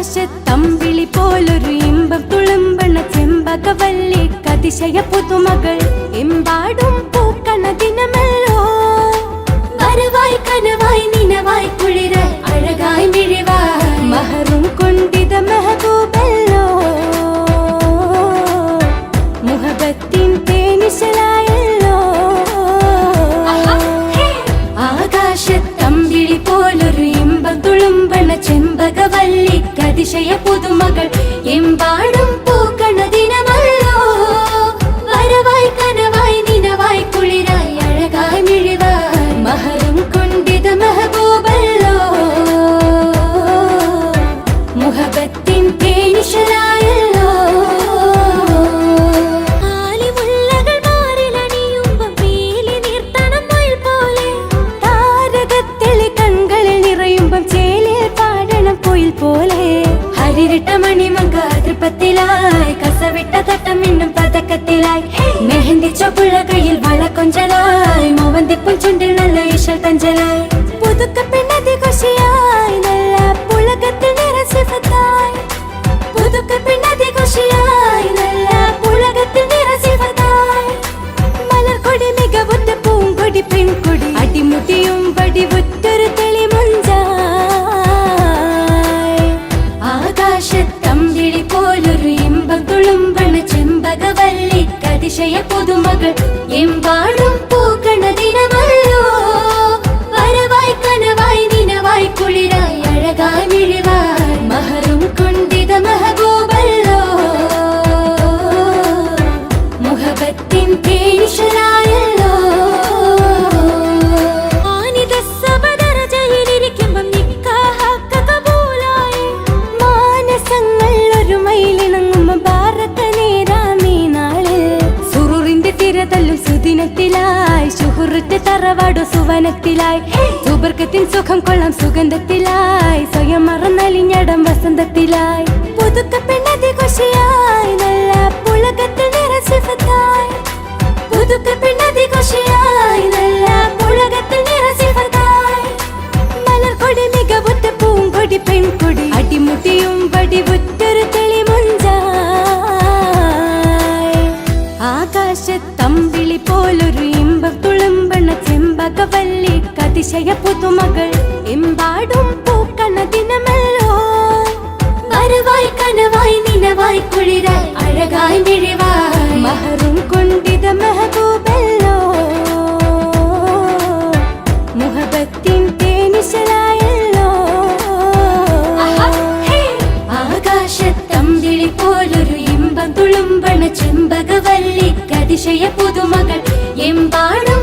ആകാശത്തമ്പിളി പോലൊരു ഇമ്പം തുളുമ്പണ ചെമ്പകവല്ലി കതിശയ പുതുമകൾ എമ്പാടും പൂക്കണ ദിനമല്ലോ. വരവായി കനവായി നിനവായി കുളിരായി അഴകായി മിഴിവായി മഹറും കൊണ്ടിത മെഹബൂബല്ലോ. മുഹബത്തിൻ തേനിശലായല്ലോ. ആകാശത്തമ്പിളി പോലൊരു ഇമ്പം തുളുമ്പണ ചെമ്പകവല്ലി കതിശയ പുതുമകൾ എമ്പാടും പൂക്കണ ദിനമല്ലോ. വരവായി കനവായി നിനവായി കുളിരായി അഴകായി മിഴിവായി മഹറും കൊണ്ടിത മെഹബൂബല്ലോ. മുഹബത്തിൻ തേനിശലായല്ലോ. ഹരിരിട്ട മണിമങ്ക തൃപ്പത്തിലായി കസവിട്ട തട്ടം മിന്നും പതക്കത്തിലായി മെഹന്തി ചൊപ്പുള്ള കയ്യിൽ വളക്കൊഞ്ചലായി മോവന്തിപ്പും ചുണ്ടിൽ നല്ല ഇശൽ തഞ്ചലായി പുതുക്ക പെണ്ണതി ഖുഷിയായി നല്ല പുളകത്തിൽ നിറസിഫത്തായി പുതുക്ക പെണ്ണതി ഖുഷിയായി നല്ല പുളകത്തിൽ നിറസിഫത്തായി മലർക്കൊടി മികവുറ്റ പൂങ്കൊടി പെൺകൊടി അടിമുടിയും വടിവുറ്റൊരു തെളിമുഞ്ചായി ആകാശത്തമ്പിളി പോലൊരു ഇമ്പം തുളുമ്പണ ചെമ്പകവല്ലി കതിശയ പുതുമകൾ എമ്പാടും പൂക്കണ ദിനമല്ലോ. വരവായി കനവായി നിനവായി കുളിരായി അഴകായി മിഴിവായി മഹറും കൊണ്ടിത മെഹബൂബല്ലോ. മുഹബത്തിൻ തേനിശലായല്ലോ. സുദിനത്തിലായി ശുഹുറുറ്റ തറവാടു സുവനത്തിലായി സുബർക്കത്തിൻ സുഖം കൊള്ളാം സുഗന്ധത്തിലായി സ്വയം മറന്നലിഞ്ഞടം വസന്തത്തിലായി പുതുക്ക പെണ്ണതി ഖുഷിയായി നല്ല പുളകത്തിൽ നിറസിഫത്തായി പുതുക്ക പെണ്ണതി ഖുഷിയായി നല്ല പുളകത്തിൽ നിറസിഫത്തായി മലർക്കൊടി മികവുറ്റ പൂങ്കൊടി പെൺകൊടി അടിമുട്ടിയും വടിവുറ്റൊരു തെളിമുഞ്ചായി ആകാശത്തമ്പിളി പോലൊരു ഇമ്പം തുളുമ്പണ ചെമ്പകവല്ലി കതിശയ പുതുമകൾ എമ്പാടും പൂക്കണ ദിനമല്ലോ. വരവായി കനവായി നിനവായി കുളിരായി അഴകായി മിഴിവായി മഹറും കൊണ്ടിത മെഹബൂബല്ലോ. മുഹബത്തിൻ തേനിശലായല്ലോ. ആകാശത്തമ്പിളി പോലൊരു ഇമ്പം തുളുമ്പണ ചെമ്പകവല്ലി കതിശയ പുതുമകൾ എമ്പാടും